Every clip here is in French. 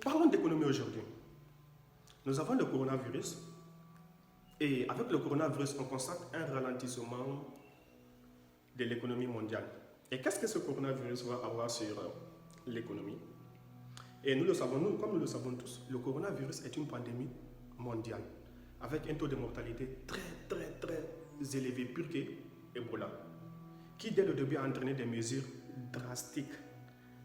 Parlons d'économie aujourd'hui. Nous avons le coronavirus et avec le coronavirus, on constate un ralentissement de l'économie mondiale. Et qu'est-ce que ce coronavirus va avoir sur l'économie? Et nous le savons, comme nous le savons tous, le coronavirus est une pandémie mondiale avec un taux de mortalité très élevé, pire que Ebola, qui dès le début a entraîné des mesures drastiques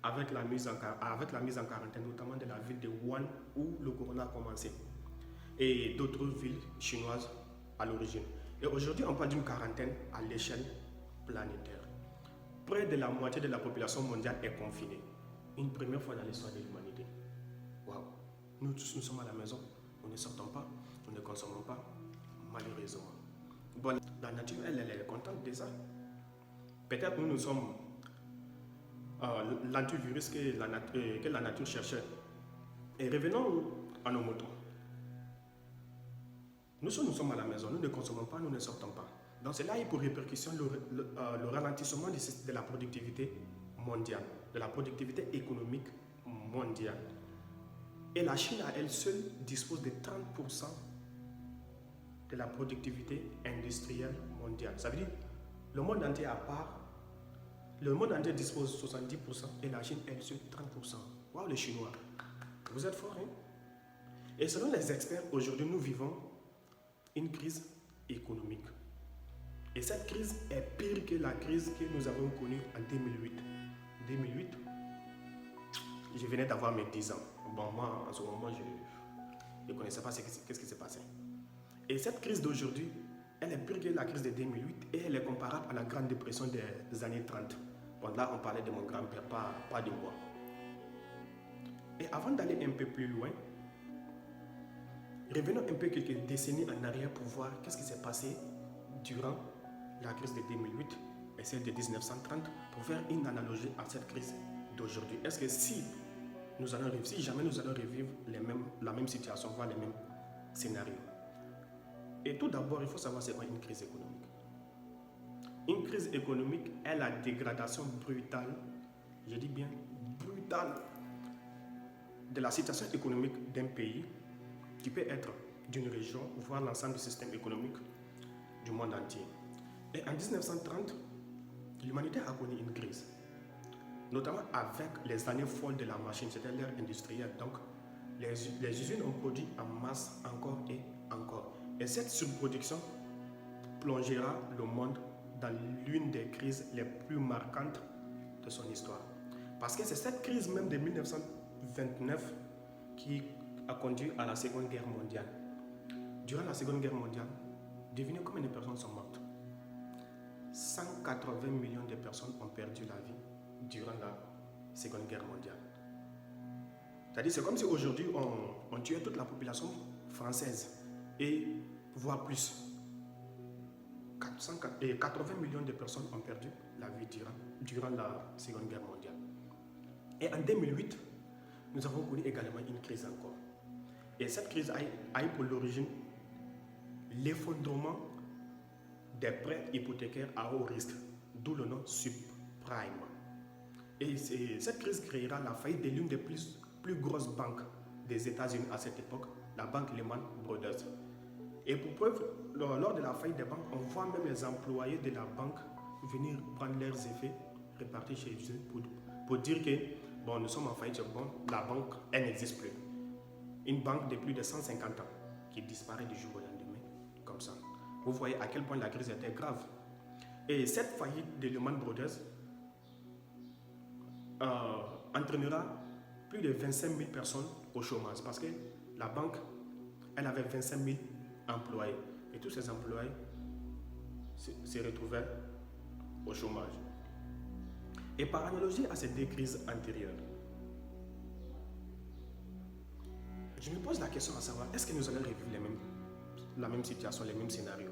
avec la mise en quarantaine, notamment de la ville de Wuhan où le corona a commencé et d'autres villes chinoises à l'origine. Et aujourd'hui, on parle d'une quarantaine à l'échelle planétaire. Près de la moitié de la population mondiale est confinée. Une première fois dans l'histoire de l'humanité. Waouh! Nous tous, nous sommes à la maison, nous ne sortons pas, nous ne consommons pas, malheureusement. Bon, la nature, elle est contente de ça. Peut-être nous sommes l'antivirus que la nature cherchait. Et revenons à nos moutons. Nous sommes à la maison, nous ne consommons pas, nous ne sortons pas. Donc cela a eu pour répercussion le ralentissement de la productivité mondiale, de la productivité économique mondiale. Et la Chine à elle seule dispose de 30% de la productivité industrielle mondiale. Ça veut dire le monde entier à part, le monde entier dispose de 70% et la Chine elle seule 30%. Waouh, les Chinois, vous êtes forts, hein? Et selon les experts, aujourd'hui nous vivons une crise économique. Et cette crise est pire que la crise que nous avons connue en 2008. 2008, je venais d'avoir mes 10 ans. Bon, moi, en ce moment, je ne connaissais pas ce qui s'est passé. Et cette crise d'aujourd'hui, elle est pire que la crise de 2008 et elle est comparable à la Grande Dépression des années 30. Bon, là, on parlait de mon grand-père, pas de moi. Et avant d'aller un peu plus loin, revenons un peu quelques décennies en arrière pour voir qu'est-ce qui s'est passé durant la crise de 2008 et celle de 1930 pour faire une analogie à cette crise d'aujourd'hui. Est-ce que si jamais nous allons revivre la même situation, voire les mêmes scénarios? Et tout d'abord, il faut savoir c'est quoi une crise économique. Une crise économique est la dégradation brutale, je dis bien brutale, de la situation économique d'un pays qui peut être d'une région, voire l'ensemble du système économique du monde entier. Et en 1930, l'humanité a connu une crise, notamment avec les années folles de la machine, c'était l'ère industrielle. Donc, les usines ont produit en masse encore et encore. Et cette surproduction plongera le monde dans l'une des crises les plus marquantes de son histoire. Parce que c'est cette crise même de 1929 qui a conduit à la Seconde Guerre mondiale. Durant la Seconde Guerre mondiale, devinez combien de personnes sont mortes? 180 millions de personnes ont perdu la vie durant la Seconde Guerre mondiale. C'est-à-dire, c'est comme si aujourd'hui on tuait toute la population française et voire plus. 80 millions de personnes ont perdu la vie durant la Seconde Guerre mondiale. Et en 2008, nous avons connu également une crise encore. Et cette crise a eu pour l'origine l'effondrement des prêts hypothécaires à haut risque, d'où le nom subprime. Et cette crise créera la faillite de l'une des plus grosses banques des États-Unis à cette époque, la banque Lehman Brothers. Et pour preuve, lors de la faillite des banques, on voit même les employés de la banque venir prendre leurs effets répartis chez eux pour dire que bon, nous sommes en faillite, bon, la banque, elle n'existe plus. Une banque de plus de 150 ans qui disparaît du jour au lendemain, comme ça. Vous voyez à quel point la crise était grave. Et cette faillite de Lehman Brothers entraînera plus de 25 000 personnes au chômage parce que la banque, elle avait 25 000 employés. Et tous ces employés se retrouvaient au chômage. Et par analogie à ces deux crises antérieures, je me pose la question à savoir, est-ce que nous allons revivre la même situation, les mêmes scénarios?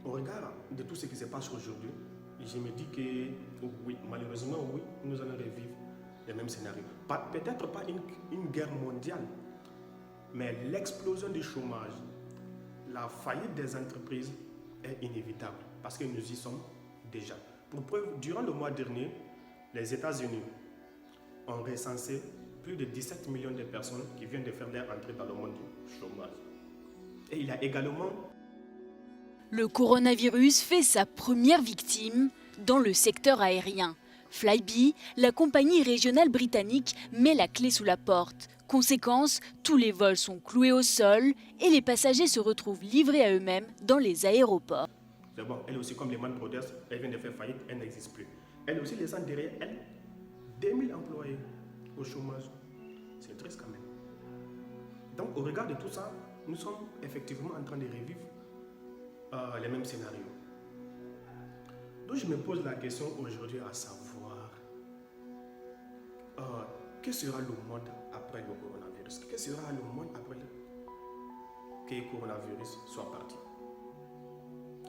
Au regard de tout ce qui se passe aujourd'hui, je me dis que oui, malheureusement, oui, nous allons revivre les mêmes scénarios. Peut-être pas une guerre mondiale, mais l'explosion du chômage, la faillite des entreprises est inévitable parce que nous y sommes déjà. Pour preuve, durant le mois dernier, les États-Unis ont recensé plus de 17 millions de personnes qui viennent de faire leur entrée dans le monde du chômage. Et il y a également... Le coronavirus fait sa première victime dans le secteur aérien. Flybe, la compagnie régionale britannique, met la clé sous la porte. Conséquence, tous les vols sont cloués au sol et les passagers se retrouvent livrés à eux-mêmes dans les aéroports. C'est bon, elle aussi, comme Lehman Brothers, elle vient de faire faillite, elle n'existe plus. Elle aussi laissant derrière elle 2000 employés au chômage. C'est triste quand même. Donc, au regard de tout ça, nous sommes effectivement en train de revivre les mêmes scénarios. Donc, je me pose la question aujourd'hui à savoir que sera le monde après le coronavirus? Que sera le monde après que le coronavirus soit parti?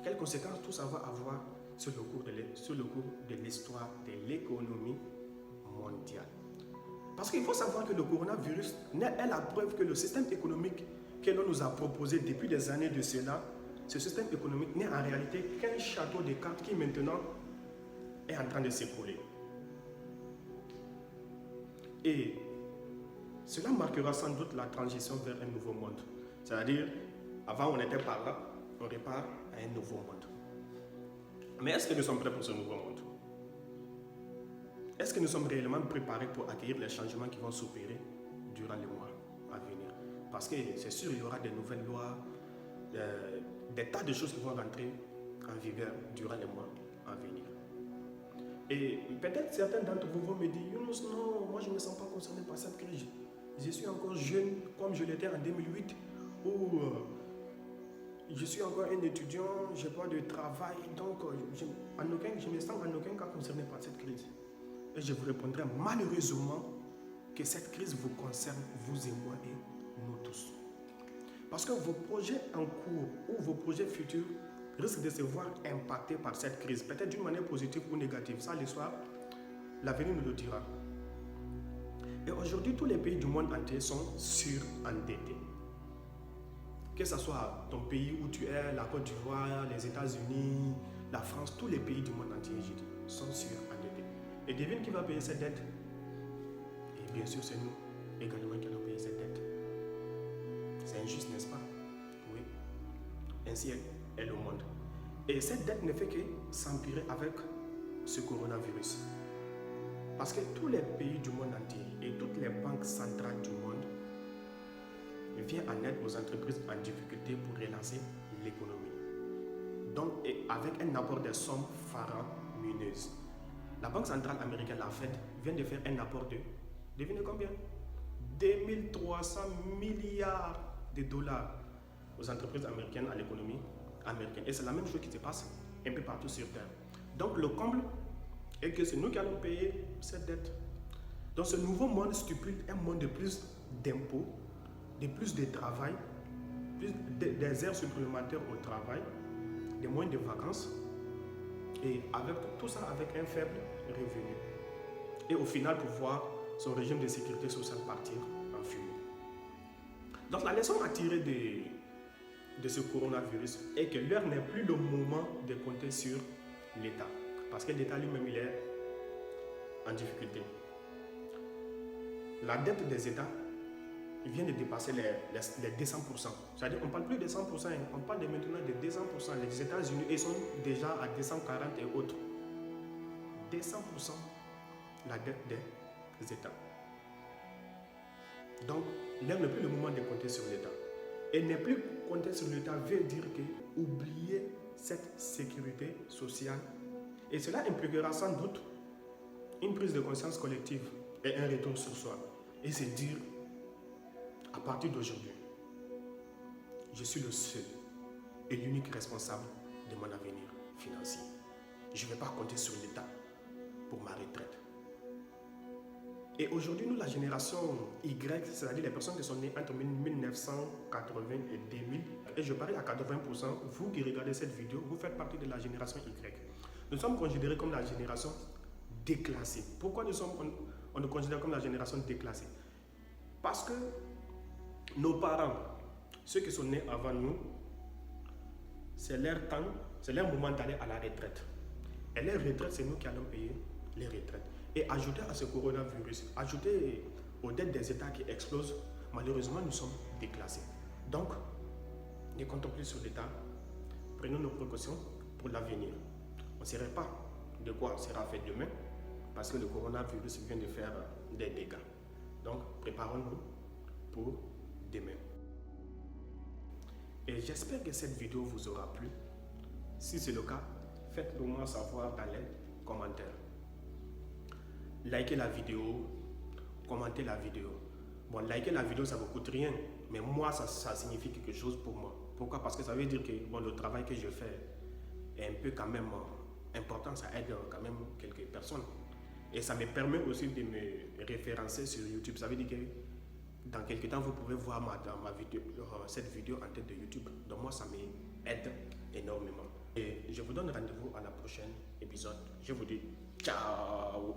Quelles conséquences tout ça va avoir sur le cours de l'histoire de l'économie mondiale? Parce qu'il faut savoir que le coronavirus est la preuve que le système économique que l'on nous a proposé depuis des années de cela, ce système économique n'est en réalité qu'un château de cartes qui maintenant est en train de s'écrouler. Et cela marquera sans doute la transition vers un nouveau monde. C'est-à-dire, avant on était par là, on repart à un nouveau monde. Mais est-ce que nous sommes prêts pour ce nouveau monde? Est-ce que nous sommes réellement préparés pour accueillir les changements qui vont s'opérer durant les mois à venir? Parce que c'est sûr, il y aura des nouvelles lois, des tas de choses qui vont rentrer en vigueur durant les mois à venir. Et peut-être certains d'entre vous vont me dire, Younous, non, moi je ne me sens pas concerné par cette crise. Je suis encore jeune comme je l'étais en 2008, où je suis encore un étudiant, je n'ai pas de travail, donc je me sens en aucun cas concerné par cette crise. Et je vous répondrai malheureusement que cette crise vous concerne, vous et moi et nous tous. Parce que vos projets en cours ou vos projets futurs risquent de se voir impactés par cette crise, peut-être d'une manière positive ou négative. Ça, l'histoire, l'avenir nous le dira. Et aujourd'hui, tous les pays du monde entier sont surendettés. Que ce soit ton pays où tu es, la Côte d'Ivoire, les États-Unis, la France, tous les pays du monde entier, je dis, sont surendettés. Et devine qui va payer cette dette? Et bien sûr, c'est nous également qui allons payer cette dette. C'est injuste, n'est-ce pas? Oui. Ainsi est le monde. Et cette dette ne fait que s'empirer avec ce coronavirus. Parce que tous les pays du monde entier et toutes les banques centrales du monde viennent en aide aux entreprises en difficulté pour relancer l'économie. Donc, avec un apport de sommes faramineuses. La Banque centrale américaine, la Fed, vient de faire un apport de, devinez combien? 2300 milliards de dollars aux entreprises américaines, à l'économie américaine. Et c'est la même chose qui se passe un peu partout sur Terre. Donc le comble est que c'est nous qui allons payer cette dette. Donc ce nouveau monde stipule un monde de plus d'impôts, de plus de travail, des heures supplémentaires au travail, des moins de vacances, et avec tout ça avec un faible revenu. Et au final, pour voir son régime de sécurité sociale partir en fumée. Donc la leçon à tirer de ce coronavirus est que l'heure n'est plus le moment de compter sur l'État. Parce que l'État lui-même, il est en difficulté. La dette des États vient de dépasser les 200%. C'est-à-dire qu'on ne parle plus de 100%, on parle maintenant de 200%. Les États-Unis, ils sont déjà à 240 et autres. 200% la dette des États. Donc, l'heure n'est plus le moment de compter sur l'État. Et ne plus compter sur l'État veut dire que oublier cette sécurité sociale. Et cela impliquera sans doute une prise de conscience collective et un retour sur soi. Et c'est dire, à partir d'aujourd'hui, je suis le seul et l'unique responsable de mon avenir financier. Je ne vais pas compter sur l'État pour ma retraite. Et aujourd'hui, nous, la génération Y, c'est-à-dire les personnes qui sont nées entre 1980 et 2000, et je parie à 80%, vous qui regardez cette vidéo, vous faites partie de la génération Y. Nous sommes considérés comme la génération déclassée. Pourquoi on nous considère comme la génération déclassée? Parce que nos parents, ceux qui sont nés avant nous, c'est leur temps, c'est leur moment d'aller à la retraite. Et les retraites, c'est nous qui allons payer les retraites. Et ajouter à ce coronavirus, ajouter aux dettes des États qui explosent, malheureusement, nous sommes déclassés. Donc, ne comptons plus sur l'État. Prenons nos précautions pour l'avenir. On ne saurait pas de quoi sera fait demain parce que le coronavirus vient de faire des dégâts. Donc, préparons-nous pour demain. Et j'espère que cette vidéo vous aura plu. Si c'est le cas, faites-le moi savoir dans les commentaires. Likez la vidéo, commentez la vidéo. Bon, liker la vidéo, ça ne vous coûte rien, mais moi, ça signifie quelque chose pour moi. Pourquoi? Parce que ça veut dire que bon, le travail que je fais est un peu quand même important, ça aide quand même quelques personnes. Et ça me permet aussi de me référencer sur YouTube. Ça veut dire que dans quelques temps, vous pouvez voir cette vidéo en tête de YouTube. Donc moi, ça m'aide énormément. Et je vous donne rendez-vous à la prochaine épisode. Je vous dis ciao!